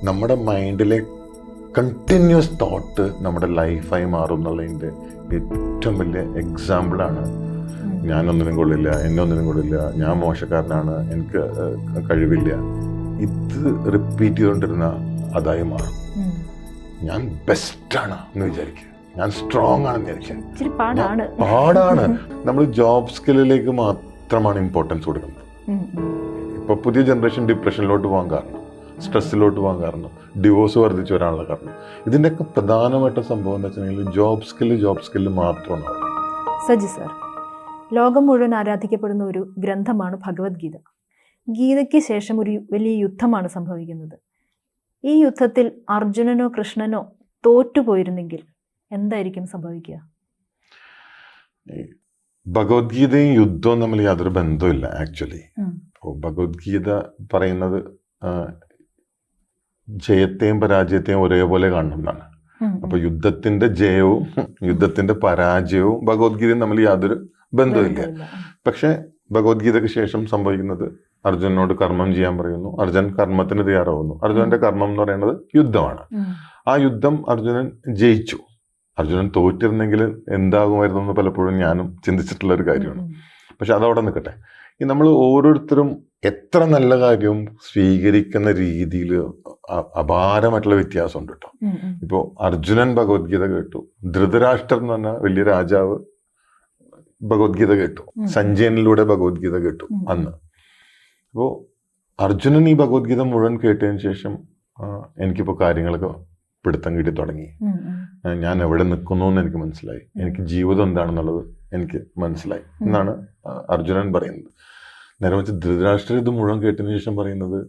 നമ്മുടെ മൈൻഡിലെ continuous thought നമ്മുടെ ലൈഫായി മാറും എന്നുള്ളതിൻ്റെ ഏറ്റവും വലിയ എക്സാമ്പിളാണ് ഞാനൊന്നിനും കൊള്ളില്ല, എന്നെ ഒന്നിനും കൊള്ളില്ല, ഞാൻ മോശക്കാരനാണ്, എനിക്ക് കഴിവില്ല. ഇത് റിപ്പീറ്റ് ചെയ്തുകൊണ്ടിരുന്ന അതായി മാറും. ഞാൻ ബെസ്റ്റാണ് എന്ന് വിചാരിക്കുക, ഞാൻ സ്ട്രോങ് ആണെന്ന് വിചാരിക്കുക. പാടാണ്. നമ്മൾ ജോബ് സ്കില്ലിലേക്ക് മാത്രമാണ് ഇമ്പോർട്ടൻസ് കൊടുക്കുന്നത്. ഇപ്പൊ പുതിയ ജനറേഷൻ ഡിപ്രഷനിലോട്ട് പോകാൻ കാരണം, സ്ട്രെസ്സിലോട്ട് പോകാൻ കാരണം, ഡിവോഴ്സ് വർദ്ധിച്ചു വരാനുള്ള കാരണം, ഇതിൻ്റെയൊക്കെ പ്രധാനമായിട്ട് സംഭവം എന്ന് വെച്ചിട്ടുണ്ടെങ്കിൽ ജോബ് സ്കില്ല് മാത്രമാണ്. സജി സാർ, ലോകം മുഴുവൻ ആരാധിക്കപ്പെടുന്ന ഒരു ഗ്രന്ഥമാണ് ഭഗവത്ഗീത. ഗീതയ്ക്ക് ശേഷം ഒരു വലിയ യുദ്ധമാണ് സംഭവിക്കുന്നത്. ഈ യുദ്ധത്തിൽ അർജുനനോ കൃഷ്ണനോ തോറ്റുപോയിരുന്നെങ്കിൽ എന്തായിരിക്കും സംഭവിക്കുക? ഭഗവത്ഗീതയും യുദ്ധവും തമ്മിൽ യാതൊരു ബന്ധമില്ല ആക്ച്വലി. ഭഗവത്ഗീത പറയുന്നത് ജയത്തെയും പരാജയത്തെയും ഒരേപോലെ കാണണം എന്നാണ്. അപ്പൊ യുദ്ധത്തിന്റെ ജയവും യുദ്ധത്തിന്റെ പരാജയവും ഭഗവത്ഗീതയും തമ്മിൽ യാതൊരു ബന്ധമില്ല. പക്ഷെ ഭഗവത്ഗീതയ്ക്ക് ശേഷം സംഭവിക്കുന്നത് അർജുനനോട് കർമ്മം ചെയ്യാൻ പറയുന്നു. അർജുനൻ കർമ്മത്തിന് തയ്യാറാവുന്നു. അർജുനന്റെ കർമ്മം എന്ന് പറയുന്നത് യുദ്ധമാണ്. ആ യുദ്ധം അർജുനൻ ജയിച്ചു. അർജുനൻ തോറ്റിരുന്നെങ്കിൽ എന്താകുമായിരുന്നു എന്ന് പലപ്പോഴും ഞാനും ചിന്തിച്ചിട്ടുള്ള ഒരു കാര്യമാണ്. പക്ഷെ അതവിടെ നിൽക്കട്ടെ. ഈ നമ്മൾ ഓരോരുത്തരും എത്ര നല്ല കാര്യവും സ്വീകരിക്കുന്ന രീതിയിൽ അപാരമായിട്ടുള്ള വ്യത്യാസമുണ്ട് കേട്ടോ. ഇപ്പോൾ അർജുനൻ ഭഗവത്ഗീത കേട്ടു, ധൃതരാഷ്ട്രർ എന്ന് പറഞ്ഞ വലിയ രാജാവ് ഭഗവത്ഗീത കേട്ടു, സഞ്ജയനിലൂടെ ഭഗവത്ഗീത കേട്ടു അന്ന്. അപ്പോൾ അർജുനൻ ഈ ഭഗവത്ഗീത മുഴുവൻ കേട്ടതിന് ശേഷം എനിക്കിപ്പോൾ കാര്യങ്ങളൊക്കെ പിടുത്തം കിട്ടി തുടങ്ങി. ഞാൻ എവിടെ നിൽക്കുന്നു എന്ന് എനിക്ക് മനസ്സിലായി, എനിക്ക് ജീവിതം എന്താണെന്നുള്ളത് എനിക്ക് മനസ്സിലായി എന്നാണ് അർജുനൻ പറയുന്നത്. നേരെ വെച്ച് ധൃതരാഷ്ട്രർ ഇത് മുഴുവൻ കേട്ടതിന് ശേഷം പറയുന്നത്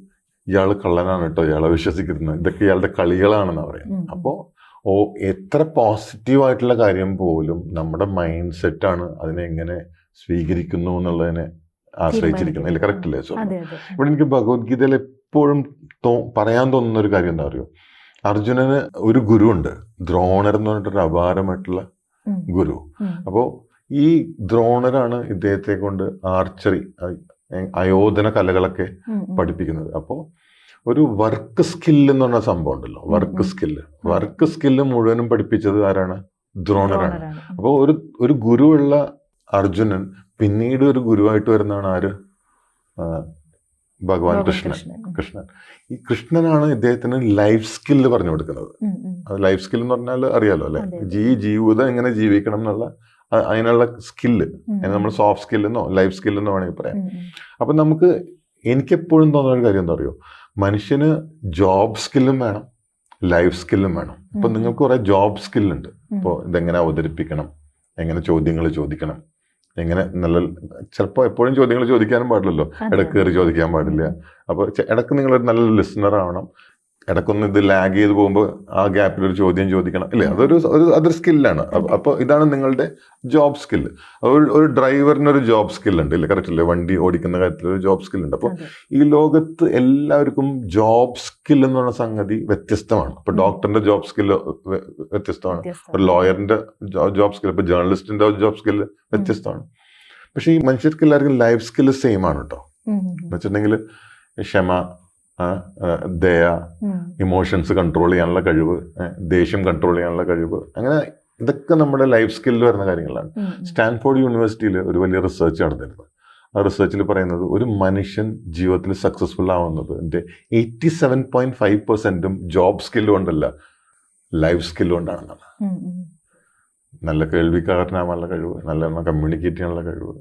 ഇയാൾ കള്ളനാണ് കേട്ടോ, ഇയാളെ വിശ്വസിക്കുന്നത്, ഇതൊക്കെ ഇയാളുടെ കളികളാണെന്നാണ് പറയുന്നത്. അപ്പോൾ എത്ര പോസിറ്റീവായിട്ടുള്ള കാര്യം പോലും നമ്മുടെ മൈൻഡ് സെറ്റാണ് അതിനെ എങ്ങനെ സ്വീകരിക്കുന്നു എന്നുള്ളതിനെ ആശ്രയിച്ചിരിക്കുന്നത്. അല്ലേ? കറക്റ്റ് അല്ലേ? സോ ഇവിടെ എനിക്ക് ഭഗവത്ഗീതയിൽ എപ്പോഴും പറയാൻ തോന്നുന്ന ഒരു കാര്യം എന്താ പറയുക, അർജുനന് ഒരു ഗുരു ഉണ്ട്, ദ്രോണർ എന്ന് പറഞ്ഞിട്ടൊരു അപാരമായിട്ടുള്ള ഗുരു. അപ്പോൾ ഈ ദ്രോണരാണ് ഇദ്ദേഹത്തെ കൊണ്ട് ആർച്ചറി, അയോധന കലകളൊക്കെ പഠിപ്പിക്കുന്നത്. അപ്പോൾ ഒരു വർക്ക് സ്കില്ല് എന്ന് പറഞ്ഞ സംഭവം ഉണ്ടല്ലോ, വർക്ക് സ്കില്ല് മുഴുവനും പഠിപ്പിച്ചത് ആരാണ്? ദ്രോണരാണ്. അപ്പോൾ ഒരു ഗുരുവുള്ള അർജുനൻ പിന്നീട് ഒരു ഗുരുവായിട്ട് വരുന്നതാണ് ആര്? ഭഗവാൻ കൃഷ്ണൻ. ഈ കൃഷ്ണനാണ് ഇദ്ദേഹത്തിന് ലൈഫ് സ്കില്ല് പറഞ്ഞു കൊടുക്കുന്നത്. അത് ലൈഫ് സ്കിൽ എന്ന് പറഞ്ഞാൽ അറിയാലോ അല്ലെ, ജീവിതം എങ്ങനെ ജീവിക്കണം എന്നുള്ള അതിനുള്ള സ്കില്ല്, നമ്മൾ സോഫ്റ്റ് സ്കില്ലെന്നോ ലൈഫ് സ്കില്ലെന്നോ വേണമെങ്കിൽ പറയാം. അപ്പൊ എനിക്കെപ്പോഴും തോന്നുന്ന ഒരു കാര്യം എന്താ പറയുക, മനുഷ്യന് ജോബ് സ്കില്ലും വേണം, ലൈഫ് സ്കില്ലും വേണം. ഇപ്പൊ നിങ്ങൾക്ക് കുറെ ജോബ് സ്കില്ലുണ്ട്. ഇപ്പോൾ ഇതെങ്ങനെ അവതരിപ്പിക്കണം, എങ്ങനെ ചോദ്യങ്ങൾ ചോദിക്കണം, എങ്ങനെ ചിലപ്പോൾ എപ്പോഴും ചോദ്യങ്ങൾ ചോദിക്കാനും പാടില്ലല്ലോ, ഇടയ്ക്ക് കയറി ചോദിക്കാൻ പാടില്ല. അപ്പോൾ ഇടയ്ക്ക് നിങ്ങളൊരു നല്ല ലിസണർ ആവണം. ഇടയ്ക്കൊന്ന് ഇത് ലാഗ് ചെയ്ത് പോകുമ്പോൾ ആ ഗ്യാപ്പിൽ ഒരു ചോദ്യം ചോദിക്കണം, ഇല്ലേ? അതൊരു സ്കില്ലാണ്. അപ്പോൾ ഇതാണ് നിങ്ങളുടെ ജോബ് സ്കില്ല്. ഒരു ഡ്രൈവറിനൊരു ജോബ് സ്കില്ലുണ്ട്, ഇല്ലേ? കറക്റ്റ് അല്ലേ? വണ്ടി ഓടിക്കുന്ന കാര്യത്തിൽ ഒരു ജോബ് സ്കില്ലുണ്ട്. അപ്പോൾ ഈ ലോകത്ത് എല്ലാവർക്കും ജോബ് സ്കിൽ എന്ന് പറഞ്ഞ സംഗതി വ്യത്യസ്തമാണ്. ഇപ്പൊ ഡോക്ടറിന്റെ ജോബ് സ്കില്ല് വ്യത്യസ്തമാണ്, ഒരു ലോയറിന്റെ ജോബ് സ്കിൽ, ഇപ്പൊ ജേർണലിസ്റ്റിന്റെ ജോബ് സ്കില്ല് വ്യത്യസ്തമാണ്. പക്ഷെ ഈ മനുഷ്യർക്ക് എല്ലാവർക്കും ലൈഫ് സ്കില്ല് സെയിം ആണ് കേട്ടോ. എന്ന് വെച്ചിട്ടുണ്ടെങ്കിൽ ക്ഷമ, ദയ, ഇമോഷൻസ് കൺട്രോൾ ചെയ്യാനുള്ള കഴിവ്, ദേഷ്യം കൺട്രോൾ ചെയ്യാനുള്ള കഴിവ്, അങ്ങനെ ഇതൊക്കെ നമ്മുടെ ലൈഫ് സ്കില്ലിൽ വരുന്ന കാര്യങ്ങളാണ്. സ്റ്റാൻഫോർഡ് യൂണിവേഴ്സിറ്റിയിൽ ഒരു വലിയ റിസർച്ച് നടന്നിരുന്നു. ആ റിസർച്ചിൽ പറയുന്നത് ഒരു മനുഷ്യൻ ജീവിതത്തിൽ സക്സസ്ഫുൾ ആവുന്നത് 87.5% ജോബ് സ്കില്ല് കൊണ്ടല്ല, ലൈഫ് സ്കില്ല് കൊണ്ടാണെന്നാണ്. നല്ല കേൾവിക്കാരനാവാനുള്ള കഴിവ്, നല്ല കമ്മ്യൂണിക്കേറ്റ് ചെയ്യാനുള്ള കഴിവ്,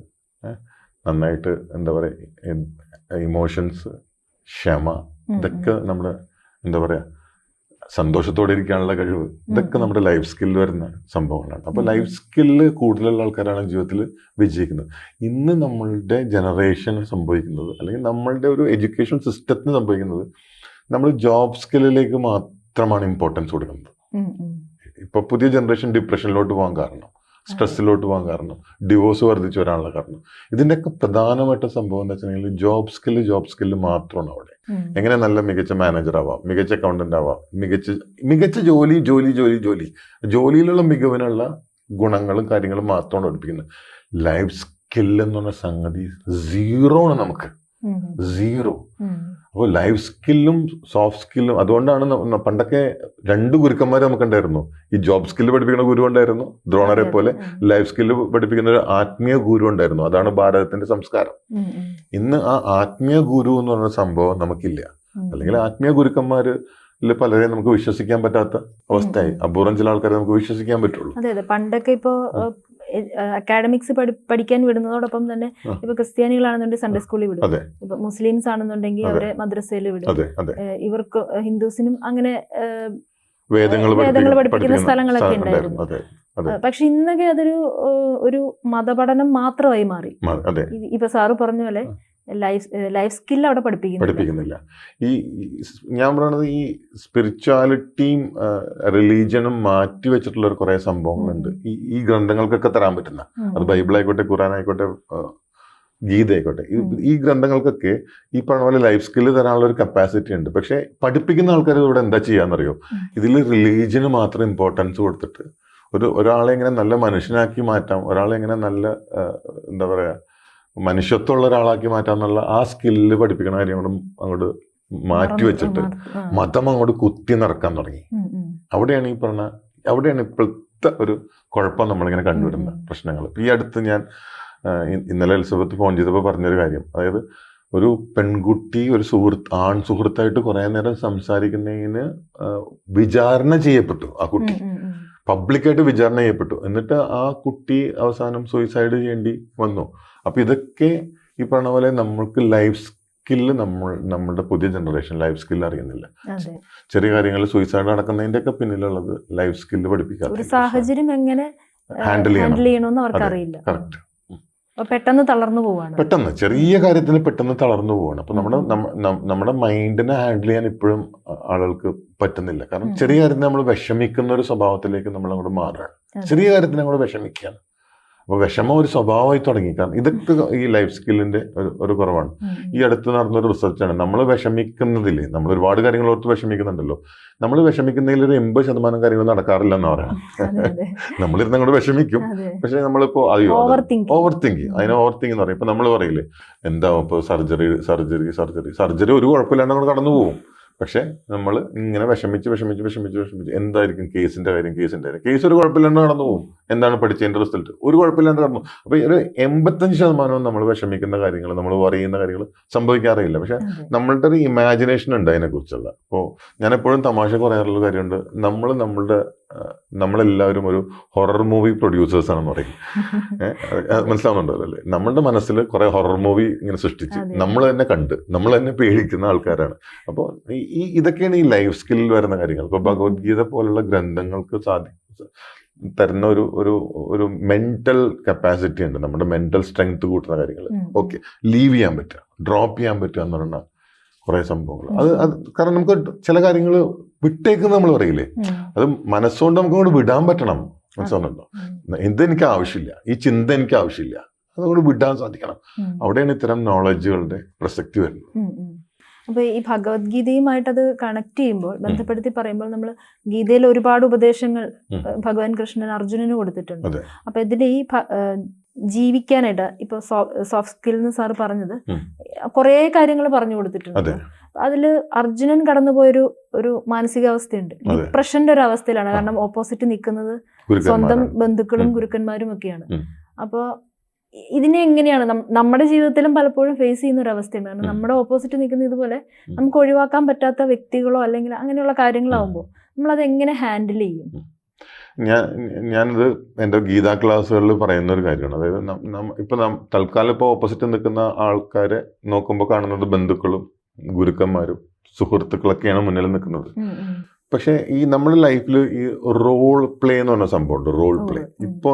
നന്നായിട്ട് എന്താ പറയുക, ഇമോഷൻസ്, ക്ഷമ, ഇതൊക്കെ നമ്മുടെ എന്താ പറയുക, സന്തോഷത്തോടെ ഇരിക്കാനുള്ള കഴിവ്, ഇതൊക്കെ നമ്മുടെ ലൈഫ് സ്കില്ല് വരുന്ന സംഭവങ്ങളാണ്. അപ്പോൾ ലൈഫ് സ്കില്ല് കൂടുതലുള്ള ആൾക്കാരാണ് ജീവിതത്തിൽ വിജയിക്കുന്നത്. ഇന്ന് നമ്മളുടെ ജനറേഷന് സംഭവിക്കുന്നത്, അല്ലെങ്കിൽ നമ്മളുടെ ഒരു എഡ്യൂക്കേഷൻ സിസ്റ്റത്തിന് സംഭവിക്കുന്നത്, നമ്മൾ ജോബ് സ്കില്ലിലേക്ക് മാത്രമാണ് ഇമ്പോർട്ടൻസ് കൊടുക്കുന്നത്. ഇപ്പൊ പുതിയ ജനറേഷൻ ഡിപ്രഷനിലോട്ട് പോകാൻ കാരണം, സ്ട്രെസ്സിലോട്ട് പോകാൻ കാരണം, ഡിവോഴ്സ് വർദ്ധിച്ചു വരാനുള്ള കാരണം, ഇതിൻ്റെയൊക്കെ പ്രധാനമായിട്ട് സംഭവം എന്താ വെച്ചിട്ടുണ്ടെങ്കിൽ ജോബ് സ്കില്ല് മാത്രമാണ് അവിടെ. എങ്ങനെ നല്ല മികച്ച മാനേജർ ആവാം, മികച്ച അക്കൗണ്ടന്റ് ആവാം, മികച്ച ജോലിയിലുള്ള മികവിനുള്ള ഗുണങ്ങളും കാര്യങ്ങളും മാത്രമാണ് പഠിപ്പിക്കുന്നത്. ലൈഫ് സ്കില്ല് എന്ന് പറഞ്ഞ സംഗതി 0 ആണ് നമുക്ക്. സീറോ. അപ്പോൾ ലൈഫ് സ്കില്ലും സോഫ്റ്റ് സ്കില്ലും, അതുകൊണ്ടാണ് പണ്ടൊക്കെ 2 ഗുരുക്കന്മാർ നമുക്കുണ്ടായിരുന്നു. ഈ ജോബ് സ്കില്ല് പഠിപ്പിക്കുന്ന ഗുരു ഉണ്ടായിരുന്നു, ദ്രോണരെ പോലെ. ലൈഫ് സ്കില്ല് പഠിപ്പിക്കുന്ന ഒരു ആത്മീയ ഗുരു ഉണ്ടായിരുന്നു. അതാണ് ഭാരതത്തിന്റെ സംസ്കാരം. ഇന്ന് ആ ആത്മീയ ഗുരു എന്ന് പറയുന്ന സംഭവം നമുക്കില്ല. അല്ലെങ്കിൽ ആത്മീയ ഗുരുക്കന്മാരിൽ പലരെ നമുക്ക് വിശ്വസിക്കാൻ പറ്റാത്ത അവസ്ഥയായി. അപൂർവം ചില ആൾക്കാരെ നമുക്ക് വിശ്വസിക്കാൻ പറ്റുള്ളൂ. അതെ അതെ. പണ്ടൊക്കെ ഇപ്പോ അക്കാഡമിക്സ് പഠിക്കാൻ വിടുന്നതോടൊപ്പം തന്നെ ഇപ്പൊ ക്രിസ്ത്യാനികളാണെന്നുണ്ടെങ്കിൽ സൺഡേ സ്കൂളിൽ വിടും, ഇപ്പൊ മുസ്ലിംസ് ആണെന്നുണ്ടെങ്കിൽ അവരെ മദ്രസയിൽ വിടും, ഇവർക്ക് ഹിന്ദുസിനും അങ്ങനെ വേദങ്ങൾ പഠിപ്പിക്കുന്ന സ്ഥലങ്ങളൊക്കെ ഉണ്ടായിരുന്നു. പക്ഷെ ഇന്നൊക്കെ അതൊരു ഒരു മതപഠനം മാത്രമായി മാറി. ഇപ്പൊ സാറ് പറഞ്ഞ പോലെ ലൈഫ് സ്കിൽ അവിടെ പഠിപ്പിക്കുന്നില്ല. ഈ ഞാൻ പറയുന്നത് ഈ സ്പിരിച്വാലിറ്റിയും റിലീജിയനും മാറ്റി വെച്ചിട്ടുള്ള കുറെ സംഭവങ്ങളുണ്ട് ഈ ഗ്രന്ഥങ്ങൾക്കൊക്കെ തരാൻ പറ്റുന്ന. അത് ബൈബിൾ ആയിക്കോട്ടെ, ഖുറാൻ ആയിക്കോട്ടെ, ഗീത ആയിക്കോട്ടെ, ഈ ഗ്രന്ഥങ്ങൾക്കൊക്കെ ഈ പറഞ്ഞ പോലെ ലൈഫ് സ്കില്ല് തരാനുള്ള ഒരു കപ്പാസിറ്റി ഉണ്ട്. പക്ഷെ പഠിപ്പിക്കുന്ന ആൾക്കാർ ഇവിടെ എന്താ ചെയ്യാന്നറിയോ? ഇതിൽ റിലീജിയന് മാത്രം ഇമ്പോർട്ടൻസ് കൊടുത്തിട്ട് ഒരാളെ എങ്ങനെ നല്ല മനുഷ്യനാക്കി മാറ്റാം, ഒരാളെ എങ്ങനെ നല്ല എന്താ പറയാ മനുഷ്യത്വമുള്ള ഒരാളാക്കി മാറ്റാന്നുള്ള ആ സ്കില്ല് പഠിപ്പിക്കണ കാര്യം അങ്ങോട്ട് മാറ്റി വെച്ചിട്ട് മതം അങ്ങോട്ട് കുത്തി നിറക്കാൻ തുടങ്ങി. അവിടെയാണ് ഇപ്പോഴത്തെ ഒരു കുഴപ്പം നമ്മളിങ്ങനെ കണ്ടുവരുന്ന പ്രശ്നങ്ങൾ. ഈ അടുത്ത് ഞാൻ ഇന്നലെ എലിസബത്ത് ഫോൺ ചെയ്തപ്പോൾ പറഞ്ഞൊരു കാര്യം, അതായത് ഒരു പെൺകുട്ടി ഒരു ആൺ സുഹൃത്തായിട്ട് കുറെ നേരം സംസാരിക്കുന്നതിന് വിചാരണ ചെയ്യപ്പെട്ടു. ആ കുട്ടി പബ്ലിക്കായിട്ട് വിചാരണ ചെയ്യപ്പെട്ടു. എന്നിട്ട് ആ കുട്ടി അവസാനം സൂയിസൈഡ് ചെയ്യേണ്ടി വന്നു. അപ്പൊ ഇതൊക്കെ ഈ പറഞ്ഞ പോലെ നമ്മൾക്ക് ലൈഫ് സ്കില്ല് നമ്മുടെ പുതിയ ജനറേഷൻ ലൈഫ് സ്കില്ല് അറിയുന്നില്ല. ചെറിയ കാര്യങ്ങൾ സൂയിസൈഡ് നടക്കുന്നതിന്റെ ഒക്കെ പിന്നിലുള്ളത് ലൈഫ് സ്കില്ല് പഠിപ്പിക്കാത്ത സാഹചര്യം എങ്ങനെ ഹാൻഡിൽ ചെയ്യണമെന്ന് അവർക്ക് അറിയില്ല. കറക്റ്റ്. പെട്ടെന്ന് തളർന്നു പോവാണ്. പെട്ടെന്ന് ചെറിയ കാര്യത്തിന് പെട്ടെന്ന് തളർന്നു പോവാണ്. അപ്പൊ നമ്മുടെ മൈൻഡിനെ ഹാൻഡിൽ ചെയ്യാൻ ഇപ്പോഴും ആളുകൾക്ക് പറ്റുന്നില്ല. കാരണം ചെറിയ കാര്യത്തിന് നമ്മൾ വിഷമിക്കുന്ന ഒരു സ്വഭാവത്തിലേക്ക് നമ്മൾ അങ്ങോട്ട് മാറുകയാണ്. ചെറിയ കാര്യത്തിന് അങ്ങോട്ട് വിഷമിക്കുകയാണ്. അപ്പോൾ വിഷമം ഒരു സ്വഭാവമായി തുടങ്ങി. കാരണം ഇതൊക്കെ ഈ ലൈഫ് സ്കില്ലിന്റെ ഒരു കുറവാണ്. ഈ അടുത്ത് നടന്നൊരു റിസർച്ചാണ്. നമ്മൾ വിഷമിക്കുന്നതില് നമ്മൾ ഒരുപാട് കാര്യങ്ങൾ ഓർത്ത് വിഷമിക്കുന്നുണ്ടല്ലോ. നമ്മൾ വിഷമിക്കുന്നതിൽ ഒരു 80% കാര്യങ്ങൾ നടക്കാറില്ല എന്ന് പറയാം. നമ്മളിരുന്ന് അങ്ങോട്ട് വിഷമിക്കും. പക്ഷെ നമ്മളിപ്പോ ഓവർ തിങ്കിങ് അതിനെ ഓവർ തിങ്കിങ് എന്ന് പറയും. ഇപ്പൊ നമ്മൾ പറയില്ലേ, എന്താ ഇപ്പൊ സർജറി ഒരു കുഴപ്പമില്ലാണ്ട് അങ്ങോട്ട് കടന്നു പോകും. പക്ഷെ നമ്മൾ ഇങ്ങനെ വിഷമിച്ച് എന്തായിരിക്കും കേസിന്റെ കാര്യം കേസ് ഒരു കുഴപ്പമില്ലാണ്ട് കടന്നു പോകും. എന്താണ് പഠിച്ചതിന്റെ റിസൾട്ട് ഒരു കുഴപ്പമില്ലാണ്ട് കടന്നു. അപ്പൊ ഒരു 85% നമ്മൾ വിഷമിക്കുന്ന കാര്യങ്ങൾ, നമ്മൾ പറയുന്ന കാര്യങ്ങൾ സംഭവിക്കാറില്ല. പക്ഷെ നമ്മളുടെ ഒരു ഇമാജിനേഷൻ ഉണ്ട് അതിനെ കുറിച്ചുള്ള. അപ്പോൾ ഞാൻ എപ്പോഴും തമാശ പറയാറുള്ള കാര്യമുണ്ട്, നമ്മളെല്ലാവരും ഒരു ഹൊറർ മൂവി പ്രൊഡ്യൂസേഴ്സ് ആണെന്ന് പറയും. മനസ്സിലാവുന്നുണ്ടോ അല്ലേ? നമ്മളുടെ മനസ്സിൽ കുറെ ഹൊറർ മൂവി ഇങ്ങനെ സൃഷ്ടിച്ച് നമ്മൾ തന്നെ കണ്ട് നമ്മൾ തന്നെ പേടിക്കുന്ന ആൾക്കാരാണ്. അപ്പോൾ ഇതൊക്കെയാണ് ഈ ലൈഫ് സ്കില്ലിൽ വരുന്ന കാര്യങ്ങൾ. ഇപ്പൊ ഭഗവത്ഗീത പോലുള്ള ഗ്രന്ഥങ്ങൾക്ക് തരുന്ന ഒരു മെന്റൽ കപ്പാസിറ്റി ഉണ്ട്. നമ്മുടെ മെന്റൽ സ്ട്രെങ്ത് കൂട്ടുന്ന കാര്യങ്ങൾ ഓക്കെ ലീവ് ചെയ്യാൻ പറ്റുക, ഡ്രോപ്പ് ചെയ്യാൻ പറ്റുക എന്ന് പറഞ്ഞാൽ കുറെ സംഭവങ്ങൾ. അത് കാരണം നമുക്ക് ചില കാര്യങ്ങൾ വിട്ടേക്ക് നമ്മൾ പറയില്ലേ, അത് മനസ്സുകൊണ്ട് നമുക്ക് അങ്ങോട്ട് വിടാൻ പറ്റണം. മനസ്സിലാവുന്നുണ്ടോ? ഇതെനിക്ക് ആവശ്യമില്ല, ഈ ചിന്ത എനിക്ക് ആവശ്യമില്ല, അതുകൊണ്ട് വിടാൻ സാധിക്കണം. അവിടെയാണ് ഇത്തരം നോളജുകളുടെ പ്രസക്തി വരുന്നത്. അപ്പോൾ ഈ ഭഗവത്ഗീതയുമായിട്ട് അത് കണക്ട് ചെയ്യുമ്പോൾ, ബന്ധപ്പെടുത്തി പറയുമ്പോൾ, നമ്മൾ ഗീതയിൽ ഒരുപാട് ഉപദേശങ്ങൾ ഭഗവാൻ കൃഷ്ണൻ അർജുനന് കൊടുത്തിട്ടുണ്ട്. അപ്പൊ ഇതിൽ ഈ ജീവിക്കാനായിട്ട് ഇപ്പൊ സോഫ്റ്റ് സ്കിൽ എന്ന് സാറ് പറഞ്ഞത് കുറേ കാര്യങ്ങൾ പറഞ്ഞു കൊടുത്തിട്ടുണ്ട്. അതില് അർജുനൻ കടന്നുപോയൊരു മാനസികാവസ്ഥയുണ്ട്. ഡിപ്രഷന്റെ ഒരു അവസ്ഥയിലാണ്. കാരണം ഓപ്പോസിറ്റ് നിൽക്കുന്നത് സ്വന്തം ബന്ധുക്കളും ഗുരുക്കന്മാരും ഒക്കെയാണ്. അപ്പോൾ ഇതിനെ എങ്ങനെയാണ് നമ്മുടെ ജീവിതത്തിലും പലപ്പോഴും ഫേസ് ചെയ്യുന്ന ഒരു അവസ്ഥയാണ്. കാരണം നമ്മുടെ ഓപ്പോസിറ്റ് നിൽക്കുന്ന ഇതുപോലെ നമുക്ക് ഒഴിവാക്കാൻ പറ്റാത്ത വ്യക്തികളോ അല്ലെങ്കിൽ അങ്ങനെയുള്ള കാര്യങ്ങളാവുമ്പോൾ നമ്മളത് എങ്ങനെ ഹാൻഡിൽ ചെയ്യും? ഞാനിത് എൻ്റെ ഗീതാ ക്ലാസ്സുകളിൽ പറയുന്ന ഒരു കാര്യമാണ്. അതായത് ഇപ്പൊ തൽക്കാലം ഇപ്പോൾ ഓപ്പോസിറ്റ് നിൽക്കുന്ന ആൾക്കാരെ നോക്കുമ്പോൾ കാണുന്നത് ബന്ധുക്കളും ഗുരുക്കന്മാരും സുഹൃത്തുക്കളൊക്കെയാണ് മുന്നിൽ നിൽക്കുന്നത്. പക്ഷെ ഈ നമ്മുടെ ലൈഫിൽ ഈ റോൾ പ്ലേ എന്ന് പറഞ്ഞ സംഭവമുണ്ട്. Role play. ഇപ്പോൾ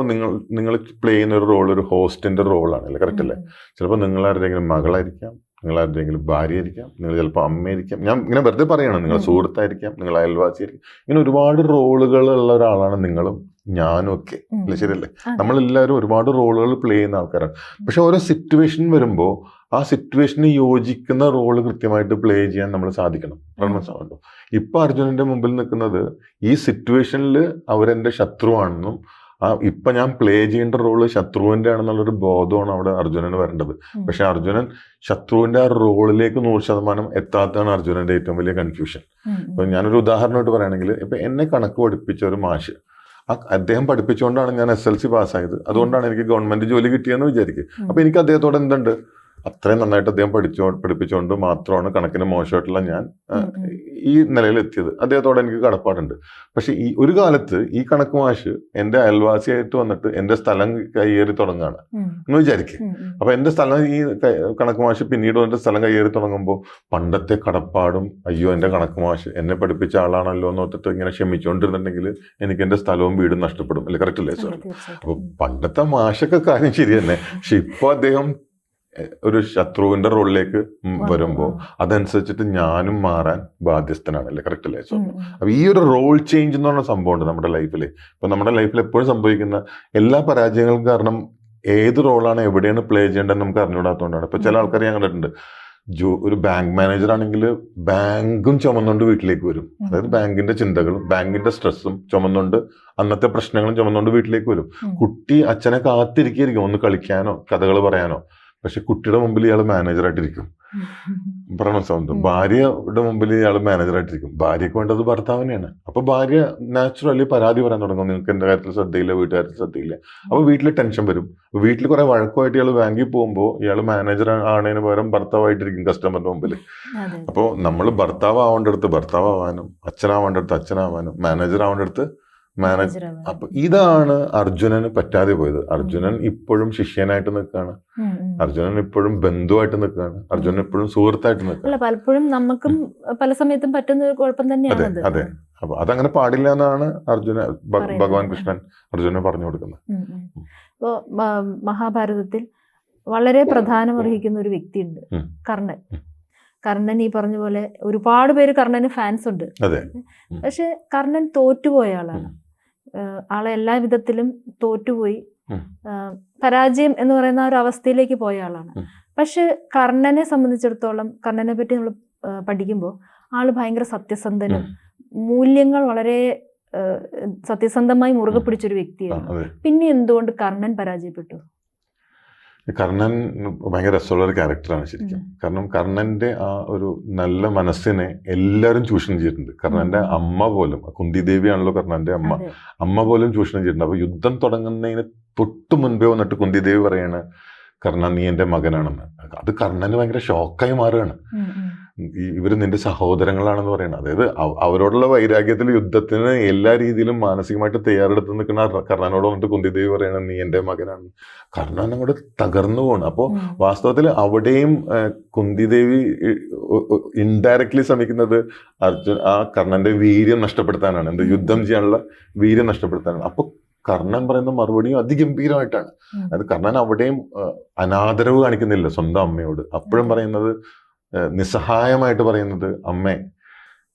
നിങ്ങൾ പ്ലേ ചെയ്യുന്ന ഒരു റോൾ ഒരു ഹോസ്റ്റിന്റെ റോളാണല്ലേ? കറക്റ്റ് അല്ലേ? ചിലപ്പോൾ നിങ്ങൾ ആരുടെയെങ്കിലും മകളായിരിക്കാം, നിങ്ങൾ ആരുടെയെങ്കിലും ഭാര്യ ആയിരിക്കാം, നിങ്ങൾ ചിലപ്പോൾ അമ്മയായിരിക്കാം. ഞാൻ ഇങ്ങനെ വെറുതെ പറയണം. നിങ്ങൾ സുഹൃത്തായിരിക്കാം, നിങ്ങൾ അയൽവാസിയായിരിക്കും. ഇങ്ങനെ ഒരുപാട് റോളുകൾ ഉള്ള ഒരാളാണ് നിങ്ങളും ഞാനും ഒക്കെ. അല്ലേ? ശരിയല്ലേ? നമ്മളെല്ലാവരും ഒരുപാട് റോളുകൾ പ്ലേ ചെയ്യുന്ന ആൾക്കാരാണ്. പക്ഷെ ഓരോ സിറ്റുവേഷൻ വരുമ്പോൾ ആ സിറ്റുവേഷന് യോജിക്കുന്ന റോള് കൃത്യമായിട്ട് പ്ലേ ചെയ്യാൻ നമ്മൾ സാധിക്കണം. മനസ്സിലാവുന്നുണ്ടോ? ഇപ്പൊ അർജുനന്റെ മുമ്പിൽ നിൽക്കുന്നത് ഈ സിറ്റുവേഷനിൽ അവരെന്റെ ശത്രുവാണെന്നും ഇപ്പൊ ഞാൻ പ്ലേ ചെയ്യേണ്ട റോള് ശത്രുവിന്റെ ആണെന്നുള്ളൊരു ബോധമാണ് അവിടെ അർജുനന് വരേണ്ടത്. പക്ഷെ അർജുനൻ ശത്രുവിന്റെ ആ റോളിലേക്ക് 100% എത്താത്തതാണ് അർജുനന്റെ ഏറ്റവും വലിയ കൺഫ്യൂഷൻ. ഇപ്പൊ ഞാനൊരു ഉദാഹരണമായിട്ട് പറയുകയാണെങ്കിൽ, ഇപ്പൊ എന്നെ കണക്ക് പഠിപ്പിച്ച ഒരു മാഷ്, അദ്ദേഹം പഠിപ്പിച്ചുകൊണ്ടാണ് ഞാൻ SLC പാസ്സായത്, അതുകൊണ്ടാണ് എനിക്ക് ഗവൺമെന്റ് ജോലി കിട്ടിയെന്ന് വിചാരിക്കും. അപ്പൊ എനിക്ക് അദ്ദേഹത്തോട് എന്തുണ്ട്, അത്രയും നന്നായിട്ട് അദ്ദേഹം പഠിപ്പിച്ചുകൊണ്ട് മാത്രമാണ് കണക്കിന് മോശമായിട്ടുള്ള ഞാൻ ഈ നിലയിൽ എത്തിയത്. അദ്ദേഹത്തോടെ എനിക്ക് കടപ്പാടുണ്ട്. പക്ഷെ ഈ ഒരു കാലത്ത് ഈ കണക്ക് മാഷ് എന്റെ അയൽവാസിയായിട്ട് വന്നിട്ട് എന്റെ സ്ഥലം കയ്യേറി തുടങ്ങുകയാണ് എന്ന് വിചാരിക്കും. അപ്പൊ എന്റെ സ്ഥലം ഈ കണക്ക് മാഷ് പിന്നീട് വന്നിട്ട് സ്ഥലം കയ്യേറി തുടങ്ങുമ്പോൾ പണ്ടത്തെ കടപ്പാടും, അയ്യോ എന്റെ കണക്ക് മാഷ് എന്നെ പഠിപ്പിച്ച ആളാണല്ലോ എന്ന് ഓർത്തിട്ട് ഇങ്ങനെ ക്ഷമിച്ചുകൊണ്ടിരുന്നുണ്ടെങ്കിൽ എനിക്ക് എന്റെ സ്ഥലവും വീടും നഷ്ടപ്പെടും. അല്ലെ, കറക്റ്റ് അല്ലേ സാർ? അപ്പൊ പണ്ടത്തെ മാഷൊക്കെ കാര്യം ശരി തന്നെ. പക്ഷെ ഇപ്പൊ അദ്ദേഹം ഒരു ശത്രുവിന്റെ റോളിലേക്ക് വരുമ്പോൾ അതനുസരിച്ചിട്ട് ഞാനും മാറാൻ ബാധ്യസ്ഥനാണ്. അല്ലേ, കറക്റ്റ് അല്ലേ? സോ അപ്പൊ ഈ ഒരു റോൾ ചേഞ്ച് എന്ന് പറഞ്ഞ സംഭവമുണ്ട് നമ്മുടെ ലൈഫിൽ. ഇപ്പൊ നമ്മുടെ ലൈഫിൽ എപ്പോഴും സംഭവിക്കുന്ന എല്ലാ പരാജയങ്ങൾക്കും കാരണം ഏത് റോളാണ് എവിടെയാണ് പ്ലേ ചെയ്യേണ്ടത് നമുക്ക് അറിഞ്ഞുകൂടാത്തതുകൊണ്ടാണ്. ഇപ്പൊ ചില ആൾക്കാർ ഞാൻ കണ്ടിട്ടുണ്ട്, ഒരു ബാങ്ക് മാനേജർ ആണെങ്കിൽ ബാങ്കും ചുമന്നുകൊണ്ട് വീട്ടിലേക്ക് വരും. അതായത് ബാങ്കിന്റെ ചിന്തകളും ബാങ്കിന്റെ സ്ട്രെസ്സും ചുമന്നുകൊണ്ട്, അന്നത്തെ പ്രശ്നങ്ങളും ചുമന്നുകൊണ്ട് വീട്ടിലേക്ക് വരും. കുട്ടി അച്ഛനെ കാത്തിരിക്കും ഒന്ന് കളിക്കാനോ കഥകൾ പറയാനോ. പക്ഷെ കുട്ടിയുടെ മുമ്പിൽ ഇയാൾ മാനേജറായിട്ടിരിക്കും. പറയണ സ്വന്തം ഭാര്യയുടെ മുമ്പിൽ ഇയാൾ മാനേജറായിട്ടിരിക്കും. ഭാര്യയ്ക്ക് വേണ്ടത് ഭർത്താവിനെയാണ്. അപ്പൊ ഭാര്യ നാച്ചുറലി പരാതി പറയാൻ തുടങ്ങും, നിങ്ങൾക്ക് എന്റെ കാര്യത്തിൽ ശ്രദ്ധയില്ല, വീട്ടുകാര്യത്തിൽ ശ്രദ്ധയില്ല. അപ്പൊ വീട്ടിൽ ടെൻഷൻ വരും. വീട്ടിൽ കുറെ വഴക്കമായിട്ട് ഇയാൾ ബാങ്കിൽ പോകുമ്പോൾ ഇയാൾ മാനേജർ ആണതിന് പകരം ഭർത്താവായിട്ടിരിക്കും കസ്റ്റമറിന്റെ മുമ്പിൽ. അപ്പോൾ നമ്മൾ ഭർത്താവ് ആവേണ്ടടുത്ത് ഭർത്താവ് ആവാനും, അച്ഛനാവേണ്ടടുത്ത് അച്ഛനാവാനും, മാനേജർ ആവേണ്ടടുത്ത് മാനേജർ. അപ്പൊ ഇതാണ് അർജുനന് പറ്റാതെ പോയത്. അർജുനൻ ഇപ്പോഴും ശിഷ്യനായിട്ട് നിൽക്കുകയാണ്. അർജുനൻ ഇപ്പോഴും ബന്ധുവായിട്ട് നിൽക്കുകയാണ്. അർജുനൻ ഇപ്പോഴും സുഹൃത്തായിട്ട് നിൽക്കുകയാണ്. പലപ്പോഴും നമുക്കും പല സമയത്തും പറ്റുന്ന ഒരു കുഴപ്പം തന്നെയാണ്. അതെ. അപ്പൊ അതങ്ങനെ പാടില്ല എന്നാണ് ഭഗവാൻ കൃഷ്ണൻ അർജുനന് പറഞ്ഞു കൊടുക്കുന്നത്. ഇപ്പോ മഹാഭാരതത്തിൽ വളരെ പ്രധാനമർഹിക്കുന്ന ഒരു വ്യക്തിയുണ്ട്, കർണൻ. കർണൻ ഈ പറഞ്ഞ പോലെ ഒരുപാട് പേര് കർണന് ഫാൻസ് ഉണ്ട്. പക്ഷെ കർണൻ തോറ്റുപോയ ആളാണ്. ആളെ എല്ലാ വിധത്തിലും തോറ്റുപോയി, പരാജയം എന്ന് പറയുന്ന ഒരു അവസ്ഥയിലേക്ക് പോയ ആളാണ്. പക്ഷെ കർണനെ സംബന്ധിച്ചിടത്തോളം, കർണനെ പറ്റി നമ്മൾ പഠിക്കുമ്പോൾ ആള് ഭയങ്കര സത്യസന്ധനും മൂല്യങ്ങൾ വളരെ സത്യസന്ധമായി മുറുകെ പിടിച്ചൊരു വ്യക്തിയാണ്. പിന്നെ എന്തുകൊണ്ട് കർണൻ പരാജയപ്പെട്ടു? കർണൻ ഭയങ്കര രസമുള്ള ഒരു ക്യാരക്ടറാണ് ശരിക്കും. കാരണം കർണന്റെ ആ ഒരു നല്ല മനസ്സിനെ എല്ലാവരും ചൂഷണം ചെയ്തിട്ടുണ്ട്. കർണന്റെ അമ്മ പോലും, കുന്തി ദേവിയാണല്ലോ കർണന്റെ അമ്മ പോലും ചൂഷണം ചെയ്തിട്ടുണ്ട്. അപ്പൊ യുദ്ധം തുടങ്ങുന്നതിന് തൊട്ട് മുൻപേ വന്നിട്ട് കുന്തി ദേവി പറയാണ്, കർണൻ നീ എന്റെ മകനാണെന്ന്. അത് കർണന് ഭയങ്കര ഷോക്കായി മാറുകയാണ്. ഇവര് നിന്റെ സഹോദരങ്ങളാണെന്ന് പറയുന്നത്. അതായത് അവരോടുള്ള വൈരാഗ്യത്തിൽ യുദ്ധത്തിന് എല്ലാ രീതിയിലും മാനസികമായിട്ട് തയ്യാറെടുത്ത് നിൽക്കുന്ന കർണനോട് വന്നിട്ട് കുന്തിദേവി പറയണ നീ എന്റെ മകനാണ്. കർണൻ അങ്ങോട്ട് തകർന്നു പോകണം. അപ്പോൾ വാസ്തവത്തിൽ അവിടെയും കുന്തിദേവി ഇൻഡയറക്ട്ലി ശ്രമിക്കുന്നത് ആ കർണന്റെ വീര്യം നഷ്ടപ്പെടുത്താനാണ്. എന്ത് യുദ്ധം ചെയ്യാനുള്ള വീര്യം നഷ്ടപ്പെടുത്താനാണ്. അപ്പൊ കർണൻ പറയുന്ന മറുപടിയും അതിഗംഭീരമായിട്ടാണ്. അത് കർണൻ അവിടെയും അനാദരവ് കാണിക്കുന്നില്ല സ്വന്തം അമ്മയോട്. അപ്പോഴും പറയുന്നത്, നിസ്സഹായമായിട്ട് പറയുന്നത്, അമ്മേ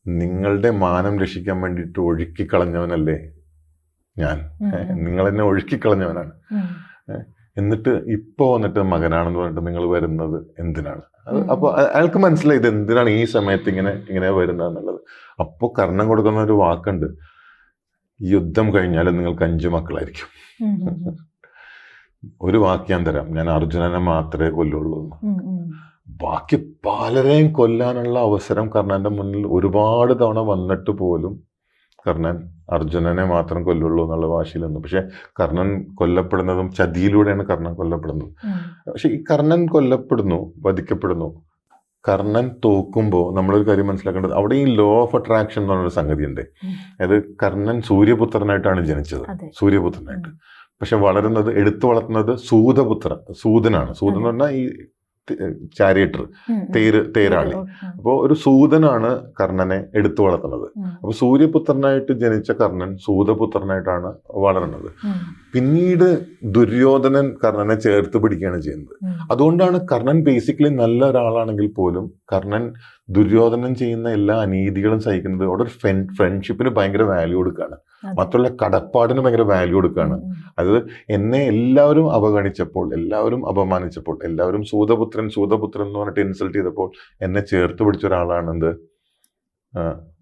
നിങ്ങളുടെ മാനം രക്ഷിക്കാൻ വേണ്ടിയിട്ട് ഒഴുക്കിക്കളഞ്ഞവനല്ലേ ഞാൻ, നിങ്ങൾ എന്നെ ഒഴുക്കിക്കളഞ്ഞവനാണ്. എന്നിട്ട് ഇപ്പൊ വന്നിട്ട് മകനാണെന്ന് പറഞ്ഞിട്ട് നിങ്ങൾ വരുന്നത് എന്തിനാണ്? അപ്പൊ അയാൾക്ക് മനസ്സിലായി ഇത് എന്തിനാണ് ഈ സമയത്ത് ഇങ്ങനെ വരുന്നത് എന്നുള്ളത്. അപ്പൊ കർണൻ കൊടുക്കുന്ന ഒരു വാക്കുണ്ട്, യുദ്ധം കഴിഞ്ഞാലും നിങ്ങൾക്ക് 5 മക്കളായിരിക്കും. ഒരു വാക്ക് ഞാൻ തരാം, ഞാൻ അർജുനനെ മാത്രമേ കൊല്ലുള്ളൂ. ബാക്കി പലരെയും കൊല്ലാനുള്ള അവസരം കർണന്റെ മുന്നിൽ ഒരുപാട് തവണ വന്നിട്ട് പോലും കർണൻ അർജുനനെ മാത്രം കൊല്ലുള്ളൂ എന്നുള്ള വാശിയിൽ നിന്നു. പക്ഷെ കർണൻ കൊല്ലപ്പെടുന്നതും ചതിയിലൂടെയാണ് കർണൻ കൊല്ലപ്പെടുന്നത്. പക്ഷെ ഈ കർണൻ കൊല്ലപ്പെടുന്നു, വധിക്കപ്പെടുന്നു. കർണൻ തോക്കുമ്പോൾ നമ്മളൊരു കാര്യം മനസ്സിലാക്കേണ്ടത്, അവിടെ ഈ ലോ ഓഫ് അട്രാക്ഷൻ എന്ന് പറഞ്ഞൊരു സംഗതി ഉണ്ട്. അതായത് കർണൻ സൂര്യപുത്രനായിട്ടാണ് ജനിച്ചത്, സൂര്യപുത്രനായിട്ട്. പക്ഷെ വളരുന്നത്, എടുത്തു വളർത്തുന്നത് സൂതനാണ്. സൂതൻ എന്ന് പറഞ്ഞാൽ ഈ ചാരിയറ്റർ, തേരാളി. അപ്പോൾ ഒരു സൂതനാണ് കർണനെ എടുത്തു വളർത്തുന്നത്. അപ്പൊ സൂര്യപുത്രനായിട്ട് ജനിച്ച കർണൻ സൂതപുത്രനായിട്ടാണ് വളരുന്നത്. പിന്നീട് ദുര്യോധനൻ കർണനെ ചേർത്ത് പിടിക്കുകയാണ് ചെയ്യുന്നത്. അതുകൊണ്ടാണ് കർണൻ ബേസിക്കലി നല്ല ഒരാളാണെങ്കിൽ പോലും കർണൻ ദുര്യോധനൻ ചെയ്യുന്ന എല്ലാ അനീതികളും സഹിക്കുന്നത്. അവിടെ ഒരു ഫ്രണ്ട്ഷിപ്പിന് ഭയങ്കര വാല്യൂ കൊടുക്കുകയാണ്, മാത്രമല്ല കടപ്പാടിന് ഭയങ്കര വാല്യൂ കൊടുക്കുകയാണ്. അത് എന്നെ എല്ലാവരും അവഗണിച്ചപ്പോൾ, എല്ലാവരും അപമാനിച്ചപ്പോൾ, എല്ലാവരും സൂതപുത്രൻ എന്ന് പറഞ്ഞിട്ട് ഇൻസൾട്ട് ചെയ്തപ്പോൾ എന്നെ ചേർത്ത് പിടിച്ച ഒരാളാണ് എന്ത്?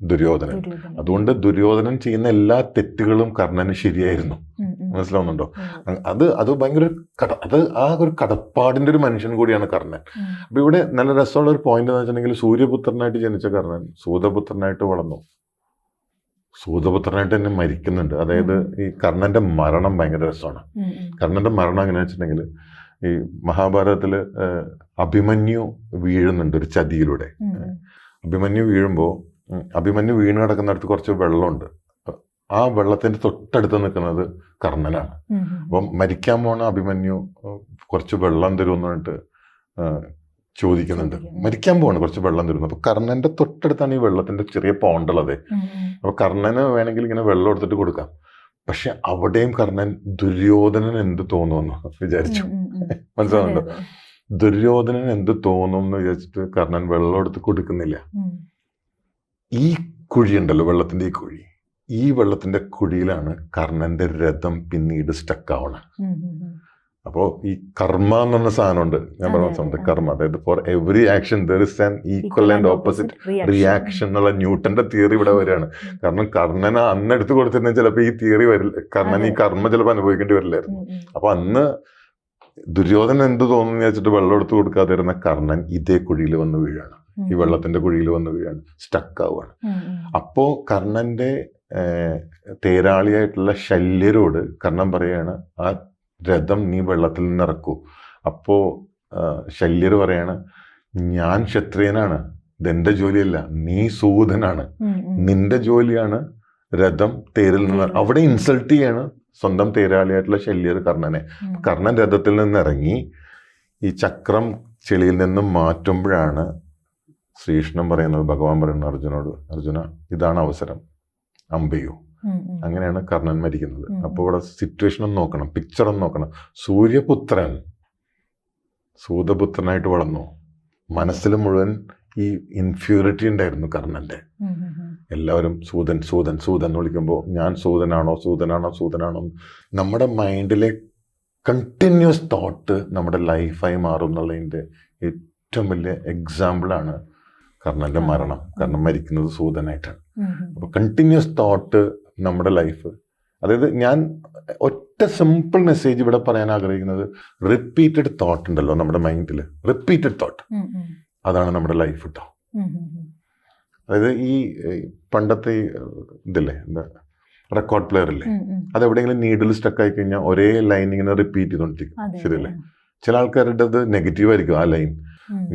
ദുര്യോധനൻ. അതുകൊണ്ട് ദുര്യോധനൻ ചെയ്യുന്ന എല്ലാ തെറ്റുകളും കർണന് ശരിയായിരുന്നു. മനസ്സിലാവുന്നുണ്ടോ? അത് ഭയങ്കര അത് ആ ഒരു കടപ്പാടിന്റെ ഒരു മനുഷ്യൻ കൂടിയാണ് കർണൻ. അപ്പൊ ഇവിടെ നല്ല രസമുള്ള ഒരു പോയിന്റ് എന്ന് വെച്ചിട്ടുണ്ടെങ്കിൽ സൂര്യപുത്രനായിട്ട് ജനിച്ച കർണൻ സൂതപുത്രനായിട്ട് വളർന്നു, സൂതപുത്രനായിട്ട് തന്നെ മരിക്കുന്നുണ്ട്. അതായത് ഈ കർണന്റെ മരണം ഭയങ്കര രസമാണ്. കർണന്റെ മരണം എങ്ങനെയാ വെച്ചിട്ടുണ്ടെങ്കിൽ ഈ മഹാഭാരതത്തില് അഭിമന്യു വീഴുന്നുണ്ട് ഒരു ചതിയിലൂടെ. അഭിമന്യു വീഴുമ്പോൾ അഭിമന്യു വീണ് കിടക്കുന്നിടത്ത് കുറച്ച് വെള്ളമുണ്ട്. ആ വെള്ളത്തിന്റെ തൊട്ടടുത്ത് നിൽക്കുന്നത് കർണനാണ്. അപ്പം മരിക്കാൻ പോണ അഭിമന്യു കുറച്ച് വെള്ളം തരുമെന്ന് പറഞ്ഞിട്ട് ചോദിക്കുന്നുണ്ട്. മരിക്കാൻ പോവാണ്, കുറച്ച് വെള്ളം തരുന്നു. അപ്പൊ കർണന്റെ തൊട്ടടുത്താണ് ഈ വെള്ളത്തിന്റെ ചെറിയ പോണ്ടുള്ളത്. അപ്പൊ കർണന് വേണമെങ്കിൽ ഇങ്ങനെ വെള്ളം എടുത്തിട്ട് കൊടുക്കാം. പക്ഷെ അവിടെയും കർണൻ ദുര്യോധനൻ എന്ത് തോന്നുമെന്ന് വിചാരിച്ചു. മനസ്സിലാവുന്നുണ്ടോ? ദുര്യോധനൻ എന്ത് തോന്നും എന്ന് വിചാരിച്ചിട്ട് കർണൻ വെള്ളം എടുത്ത് കൊടുക്കുന്നില്ല. ഈ കുഴി ഉണ്ടല്ലോ, വെള്ളത്തിന്റെ ഈ കുഴി, ഈ വെള്ളത്തിന്റെ കുഴിയിലാണ് കർണന്റെ രഥം പിന്നീട് സ്റ്റക്ക് ആവണം. അപ്പോ ഈ കർമ്മ എന്ന് പറഞ്ഞ സാധനമുണ്ട്. ഞാൻ പറഞ്ഞ സാധനം കർമ്മ, അതായത് for every action there is an equal and opposite reaction എന്നുള്ള ന്യൂട്ടന്റെ തിയറി ഇവിടെ വരികയാണ്. കാരണം കർണന് അന്ന് എടുത്തു കൊടുത്തിരുന്നെങ്കിൽ ചിലപ്പോൾ ഈ തിയറി വരില്ല, കർണൻ ഈ കർമ്മ ചിലപ്പോൾ അനുഭവിക്കേണ്ടി വരില്ലായിരുന്നു. അപ്പൊ അന്ന് ദുര്യോധനൻ എന്ത് തോന്നുന്നു വെച്ചിട്ട് വെള്ളം എടുത്തു കൊടുക്കാതിരുന്ന കർണൻ ഇതേ കുഴിയിൽ വന്ന് വീഴാണ്, ഈ വെള്ളത്തിന്റെ കുഴിയിൽ വന്ന് വീഴാണ്, സ്റ്റക്ക് ആവുകയാണ്. അപ്പോ കർണന്റെ തേരാളിയായിട്ടുള്ള ശല്യരോട് കർണൻ പറയാണ്, ആ രഥം നീ വെള്ളത്തിൽ നിന്ന് ഇറക്കൂ. അപ്പോ ശല്യർ പറയാണ്, ഞാൻ ക്ഷത്രിയനാണ്, ഇതെന്റെ ജോലിയല്ല, നീ സൂതനാണ്, നിന്റെ ജോലിയാണ് രഥം തേരിൽ നിന്ന്. അവിടെ ഇൻസൾട്ട് ചെയ്യാണ് സ്വന്തം തേരാളിയായിട്ടുള്ള ശല്യർ കർണനെ. കർണൻ രഥത്തിൽ നിന്ന് ഇറങ്ങി ഈ ചക്രം ചെളിയിൽ നിന്നും മാറ്റുമ്പോഴാണ് ശ്രീകൃഷ്ണൻ പറയുന്നത്, ഭഗവാൻ പറയുന്നത് അർജുനോട്, അർജുന ഇതാണ് അവസരം, അമ്പെയ്യൂ. അങ്ങനെയാണ് കർണൻ മരിക്കുന്നത്. അപ്പോൾ ഇവിടെ സിറ്റുവേഷൻ ഒന്ന് നോക്കണം, പിക്ചർ ഒന്ന് നോക്കണം. സൂര്യപുത്രൻ സൂതപുത്രനായിട്ട് വളർന്നു. മനസ്സിൽ മുഴുവൻ ഈ ഇൻഫ്യൂരിറ്റി ഉണ്ടായിരുന്നു കർണന്റെ. എല്ലാവരും സൂതൻ സൂതൻ സൂതൻ എന്ന് വിളിക്കുമ്പോൾ ഞാൻ സൂതനാണോ സൂതനാണോ സൂതനാണോ, നമ്മുടെ മൈൻഡിലെ കണ്ടിന്യൂസ് തോട്ട് നമ്മുടെ ലൈഫായി മാറും എന്നുള്ളതിൻ്റെ ഏറ്റവും വലിയ എക്സാമ്പിളാണ് കർണന്റെ മരണം. കർണൻ മരിക്കുന്നത് സൂതനായിട്ടാണ്. അപ്പൊ കണ്ടിന്യൂസ് തോട്ട് നമ്മുടെ ലൈഫ്, അതായത് ഞാൻ ഒറ്റ സിമ്പിൾ മെസ്സേജ് ഇവിടെ പറയാൻ ആഗ്രഹിക്കുന്നത്, റിപ്പീറ്റഡ് തോട്ട് ഉണ്ടല്ലോ നമ്മുടെ മൈൻഡിൽ, റിപ്പീറ്റഡ് തോട്ട്, അതാണ് നമ്മുടെ ലൈഫ് കേട്ടോ. അതായത് ഈ പണ്ടത്തെ ഇതില്ലേ, എന്താ റെക്കോർഡ് പ്ലെയർ ഇല്ലേ, അതെവിടെയെങ്കിലും നീഡിൽ സ്റ്റക്ക് ആയി കഴിഞ്ഞാൽ ഒരേ ലൈൻ ഇങ്ങനെ റിപ്പീറ്റ് ചെയ്തോണ്ടിരിക്കും, ശരിയല്ലേ? ചില ആൾക്കാരുടെ അത് നെഗറ്റീവ് ആയിരിക്കും ആ ലൈൻ.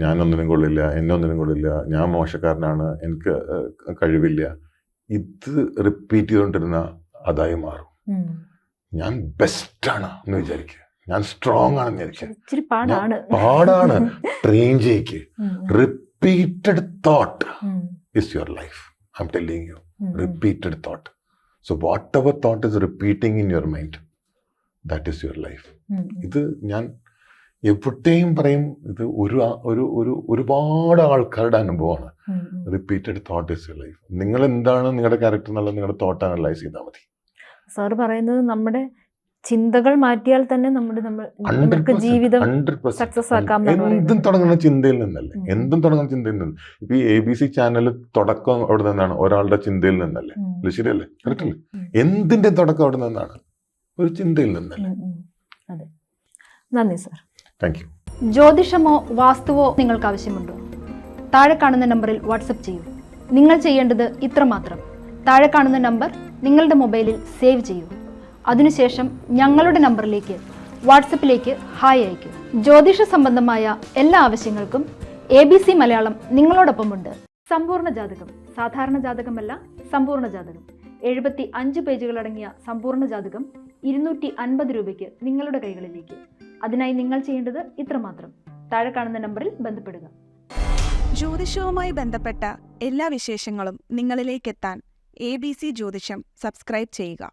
ഞാനൊന്നിനും കൊള്ളില്ല, എന്നൊന്നിനും കൊള്ളില്ല, ഞാൻ മോശക്കാരനാണ്, എനിക്ക് കഴിവില്ല. ഇത് റിപ്പീറ്റ് ചെയ്തുകൊണ്ടിരുന്ന അതായി മാറും. ഞാൻ ബെസ്റ്റാണ് എന്ന് വിചാരിക്കുക, ഞാൻ സ്ട്രോങ് ആണെന്ന് വിചാരിക്കുക, പാടാണ്, ട്രെയിൻ ചെയ്യിക്ക്. Repeated thought is your life. I'm telling you, repeated thought. So whatever thought is repeating in your mind, that is your life. ഇത് ഞാൻ എവിടെയും പറയും, ഇത് ഒരുപാട് ആൾക്കാരുടെ അനുഭവമാണ്. Repeated thought is your life. നിങ്ങൾ എന്താണ് നിങ്ങളുടെ ക്യാരക്ടർ എന്നുള്ളത് നിങ്ങളുടെ തോട്ട് അനലൈസ് ചെയ്താൽ മതി. സാർ പറയുന്നത് നമ്മുടെ ചിന്തകൾ മാറ്റിയാൽ തന്നെ നമുക്ക് ജീവിതം സക്സസ് ആക്കാം. എന്തും തുടങ്ങുന്ന ചിന്തയിൽ നിന്നല്ലേ, എന്തും തുടങ്ങുന്ന ചിന്തയിൽ നിന്ന്. ഇപ്പൊ ഈ ABC ചാനൽ തുടക്കം അവിടെ നിന്നാണ്, ഒരാളുടെ ചിന്തയിൽ നിന്നല്ലേ, ശരിയല്ലേ? കറക്റ്റല്ലേ? എന്തിന്റെ തുടക്കം അവിടെ നിന്നാണ്, ഒരു ചിന്തയിൽ നിന്നല്ലേ. അതെ, നന്ദി സാർ. Thank you. ജ്യോതിഷമോ വാസ്തുവോ നിങ്ങൾക്ക് ആവശ്യമുണ്ടോ? താഴെ കാണുന്ന നമ്പറിൽ വാട്സപ്പ് ചെയ്യൂ. നിങ്ങൾ ചെയ്യേണ്ടത് ഇത്രമാത്രം: താഴെ കാണുന്ന നമ്പർ നിങ്ങളുടെ മൊബൈലിൽ സേവ് ചെയ്യൂ. അതിനുശേഷം ഞങ്ങളുടെ നമ്പറിലേക്ക് വാട്സപ്പിലേക്ക് ഹായ് അയയ്ക്കൂ. ജ്യോതിഷ സംബന്ധമായ എല്ലാ ആവശ്യങ്ങൾക്കും ABC മലയാളം നിങ്ങളോടൊപ്പമുണ്ട്. സമ്പൂർണ്ണ ജാതകം, സാധാരണ ജാതകമല്ല, സമ്പൂർണ്ണ ജാതകം. 75 പേജുകളടങ്ങിയ സമ്പൂർണ്ണ ജാതകം 250 രൂപയ്ക്ക് നിങ്ങളുടെ കൈകളിലേക്ക്. അതിനായി നിങ്ങൾ ചെയ്യേണ്ടത് ഇത്രമാത്രം: താഴെ കാണുന്ന നമ്പറിൽ ബന്ധപ്പെടുക. ജ്യോതിഷവുമായി ബന്ധപ്പെട്ട എല്ലാ വിശേഷങ്ങളും നിങ്ങളിലേക്കെത്താൻ ABC ജ്യോതിഷം സബ്സ്ക്രൈബ് ചെയ്യുക.